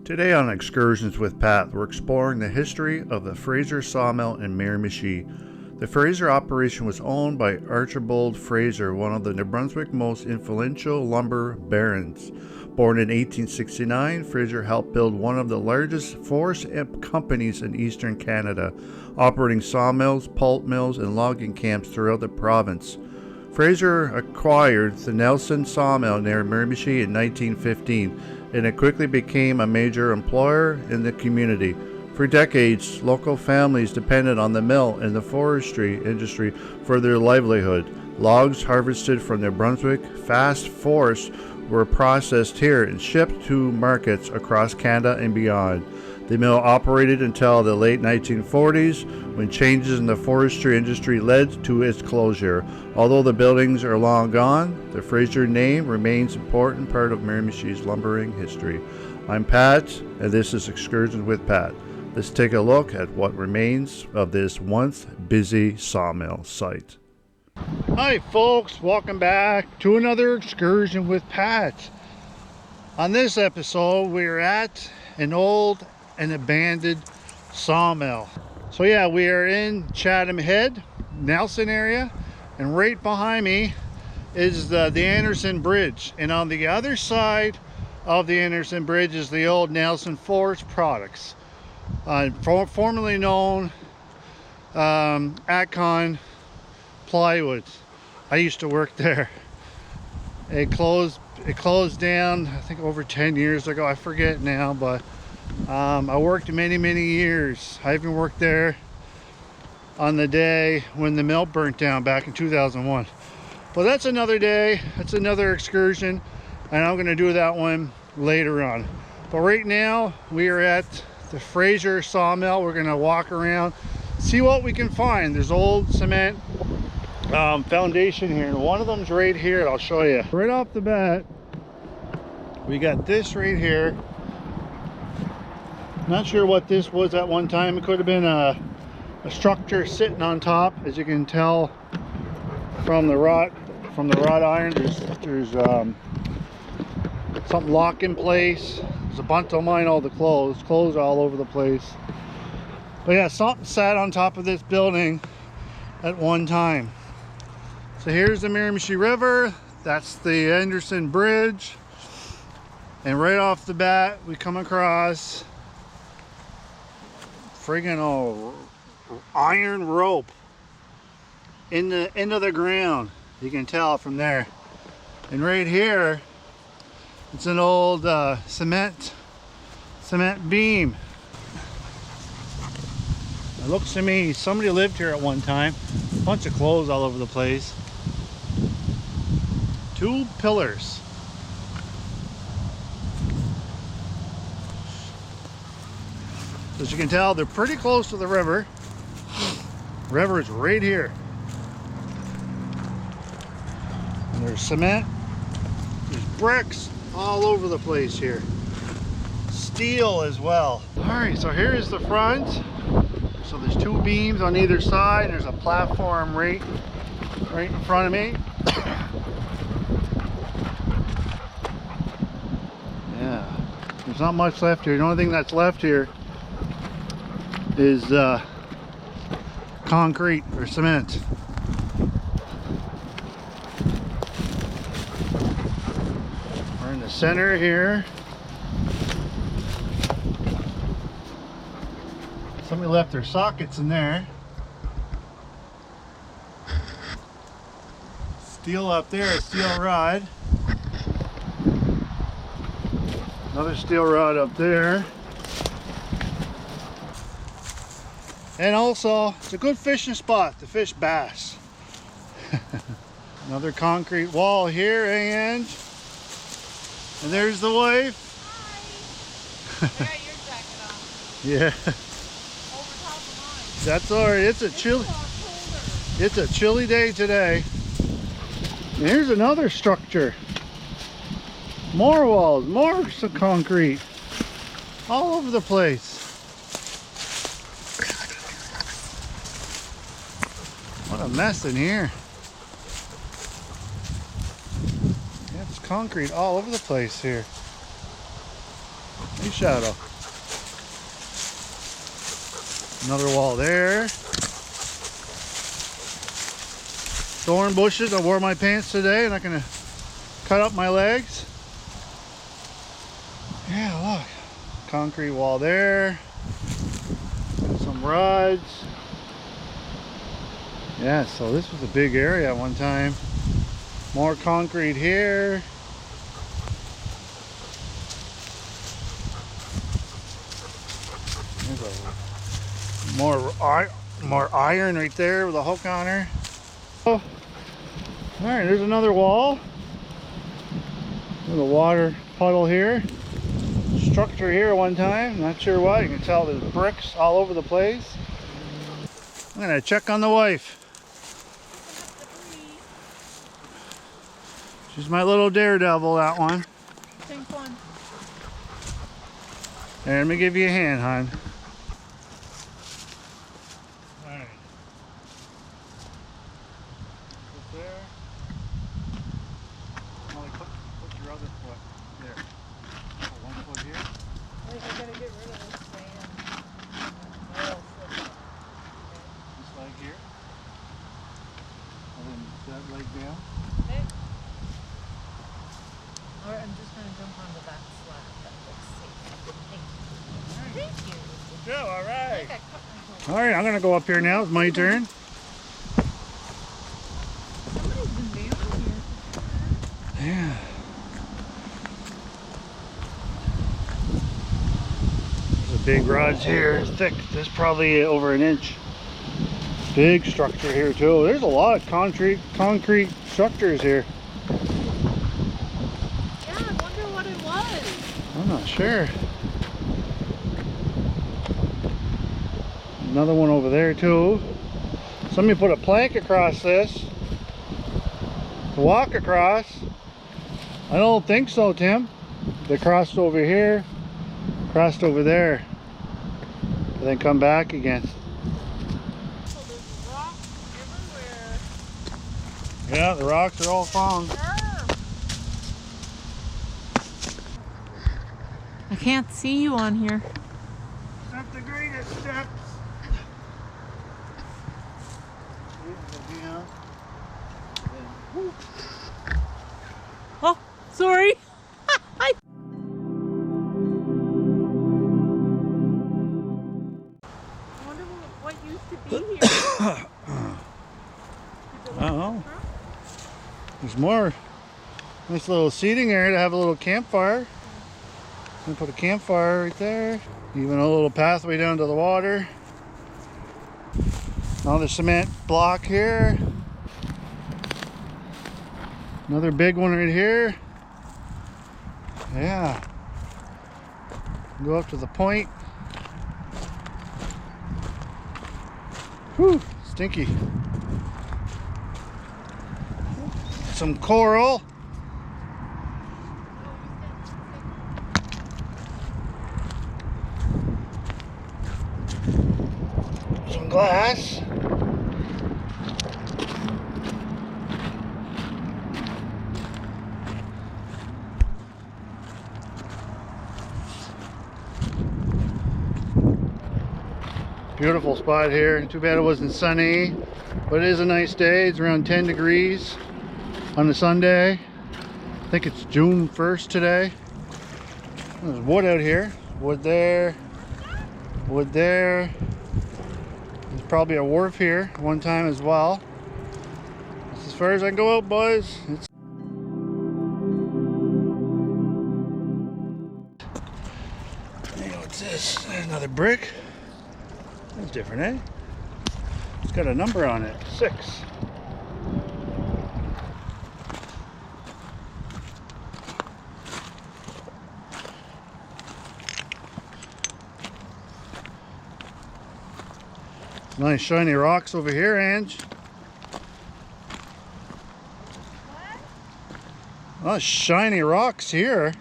Today on Excursions with Pat, we're exploring the history of the Fraser Sawmill in Miramichi. The Fraser operation was owned by Archibald Fraser, one of the New Brunswick most influential lumber barons. Born in 1869, Fraser helped build one of the largest forest companies in eastern Canada, operating sawmills, pulp mills, and logging camps throughout the province. Fraser acquired the Nelson Sawmill near Miramichi in 1915, and it quickly became a major employer in the community. For decades, local families depended on the mill and the forestry industry for their livelihood. Logs harvested from the Brunswick fast forests were processed here and shipped to markets across Canada and beyond. The mill operated until the late 1940s, when changes in the forestry industry led to its closure. Although the buildings are long gone, the Fraser name remains an important part of Miramichi's lumbering history. I'm Pat, and this is Excursions with Pat. Let's take a look at what remains of this once busy sawmill site. Hi folks, welcome back to another Excursion with Pat. On this episode, we're at an old and abandoned sawmill. So yeah, we are in Chatham Head, Nelson area, and right behind me is the Anderson Bridge, and on the other side of the Anderson Bridge is the old Nelson Forest Products, formerly known Acon Plywood. I used to work there. It closed down, I think, over 10 years ago. I forget now, but I worked many years. I even worked there on the day when the mill burnt down back in 2001. But that's another day. That's another excursion, and I'm going to do that one later on. But right now we are at the Fraser Sawmill. We're going to walk around, see what we can find. There's old cement foundation here, and one of them's right here. I'll show you. Right off the bat, we got this right here. Not sure what this was at one time. It could have been a structure sitting on top, as you can tell from the wrought iron. There's something locked in place. There's a bunch of all the clothes all over the place. But yeah, something sat on top of this building at one time. So here's the Miramichi River. That's the Anderson Bridge, and right off the bat we come across friggin' iron rope in the end of the ground. You can tell from there. And right here, it's an old cement beam. It looks to me somebody lived here at one time. A bunch of clothes all over the place. 2 pillars. As you can tell, they're pretty close to the river. The river is right here. And there's cement. There's bricks all over the place here. Steel as well. Alright, so here's the front. So there's 2 beams on either side. There's a platform right in front of me. Yeah, there's not much left here. The only thing that's left here is concrete or cement. We're in the center here. Somebody left their sockets in there. Steel up there, a steel rod. Another steel rod up there. And also, it's a good fishing spot to fish bass. Another concrete wall here, and there's the wife. Hi. There, your jacket on. Yeah. Over top of mine. That's all right. It's a chilly day today. And here's another structure. More walls, more concrete, all over the place. What a mess in here. Yeah, it's concrete all over the place here. Nice shadow. Another wall there. Thorn bushes. I wore my pants today. I'm not gonna cut up my legs. Yeah, look. Concrete wall there. Some rods. Yeah, so this was a big area at one time. More concrete here. More iron right there with a hook on her. Oh, all right, there's another wall. There's a water puddle here. Structure here one time. Not sure why. You can tell there's bricks all over the place. I'm gonna check on the wife. She's my little daredevil, that one. Pink one. Hey, let me give you a hand, hon. Alright. Put there. Molly, put your other foot there. Put one foot here. Wait, I gotta get rid of this sand. Oh, This leg here. And then that leg down. okay. Alright, I'm just gonna jump onto that slab. That looks safe. Thank you. Thank you. Good job, alright. I think I cut my toe. Alright, I'm gonna go up here now. It's my turn. Somebody's been down here. Yeah. There's a big rods here. It's thick. This is probably over an inch. Big structure here too. There's a lot of concrete structures here. Yeah, I wonder what it was. I'm not sure. Another one over there too. Somebody put a plank across this to walk across. I don't think so, Tim. They crossed over here, crossed over there, and then come back again. So there's rocks everywhere. Yeah, the rocks are all found. I can't see you on here. Not the greatest steps. Oh, sorry. I wonder what used to be here. I don't know. There's more. Nice little seating area to have a little campfire. I'm gonna put a campfire right there. Even a little pathway down to the water. Another cement block here. Another big one right here. Yeah. Go up to the point. Whew, stinky. Some coral. Some glass. Beautiful spot here. Too bad it wasn't sunny, but it is a nice day. It's around 10 degrees on a Sunday. I think it's June 1st today. There's wood out here. Wood there. Wood there. There's probably a wharf here one time as well. That's as far as I can go out, boys. Hey, what's this? Another brick. That's different, eh? It's got a number on it. 6. Nice shiny rocks over here, Ange. Oh, shiny rocks here.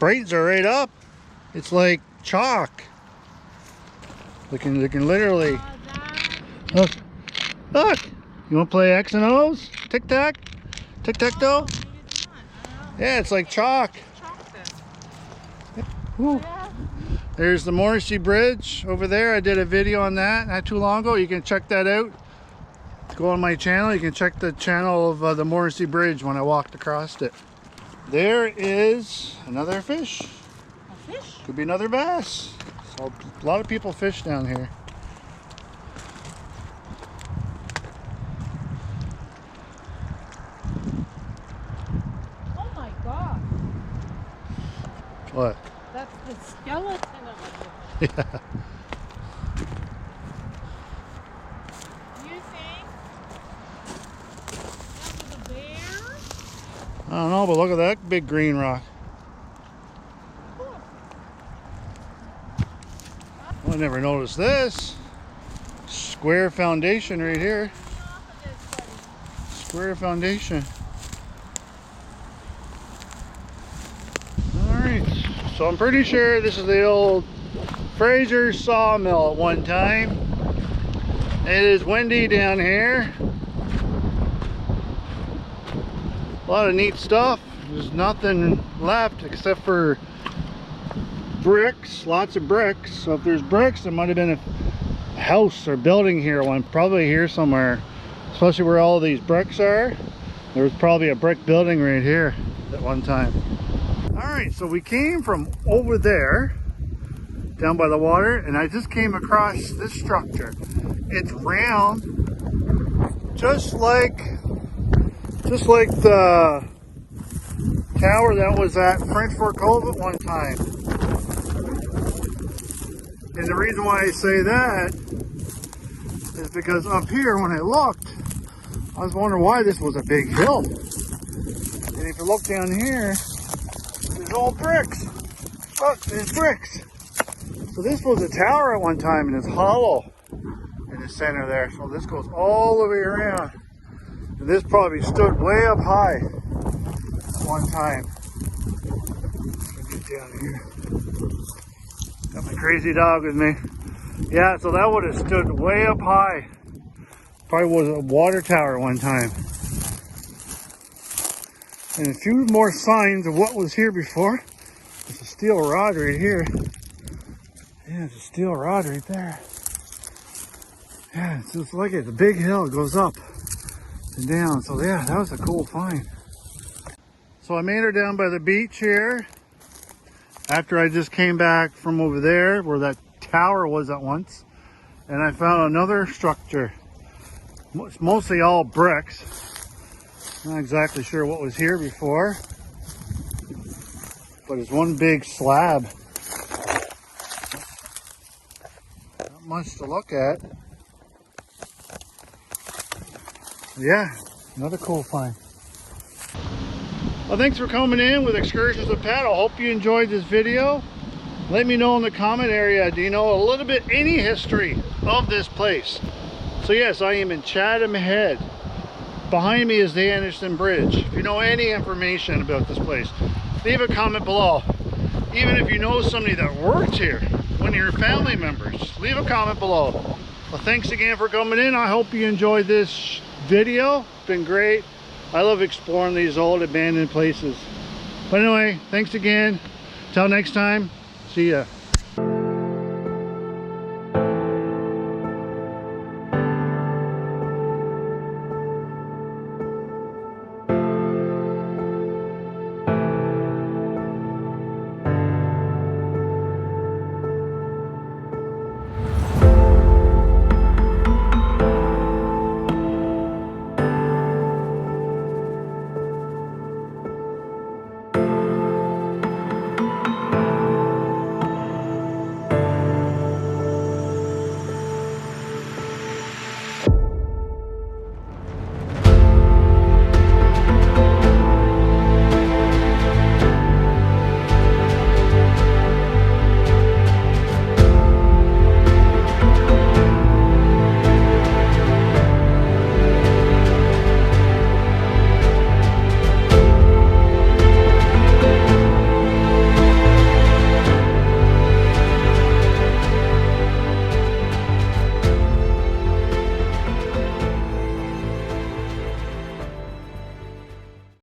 Brightens are right up. It's like chalk. They can literally look. Look. You want to play X and O's? Tic tac? Tic tac toe? Yeah, it's like chalk. Whew. Yeah. There's the Miramichi Bridge over there. I did a video on that not too long ago. You can check that out. Go on my channel. You can check the channel of the Miramichi Bridge when I walked across it. There is another fish. A fish? Could be another bass. So a lot of people fish down here. Oh my God. What? That's the skeleton of a fish. Yeah. You think that was a bear? I don't know, but look at that big green rock. I never noticed this. Square foundation right here. Square foundation. Alright, so I'm pretty sure this is the old Fraser Sawmill at one time. It is windy down here. A lot of neat stuff. There's nothing left except for bricks, lots of bricks. So if there's bricks, there might have been a house or building here one, probably here somewhere, especially where all these bricks are. There was probably a brick building right here at one time. All right, so we came from over there down by the water, and I just came across this structure. It's round, just like the tower that was at French Fork Cove at one time. And the reason why I say that is because up here, when I looked, I was wondering why this was a big hill. And if you look down here, there's all bricks. Look, there's bricks. So this was a tower at one time, and it's hollow in the center there. So this goes all the way around. And this probably stood way up high at one time. Let's get down here. Got my crazy dog with me. Yeah, so that would have stood way up high. Probably was a water tower at one time. And a few more signs of what was here before. There's a steel rod right here. Yeah, it's a steel rod right there. Yeah, it's just like it's a big hill. It goes up and down. So yeah, that was a cool find. So I made her down by the beach here. After I just came back from over there where that tower was at once. And I found another structure. It's mostly all bricks. Not exactly sure what was here before. But it's one big slab. Not much to look at. Yeah, another cool find. Well, thanks for coming in with Excursions with Pat. I hope you enjoyed this video. Let me know in the comment area, do you know a little bit, any history of this place? So yes, I am in Chatham Head. Behind me is the Anderson Bridge. If you know any information about this place, leave a comment below. Even if you know somebody that worked here, one of your family members, leave a comment below. Well, thanks again for coming in. I hope you enjoyed this video. It's been great. I love exploring these old abandoned places. But anyway, thanks again. Till next time, see ya.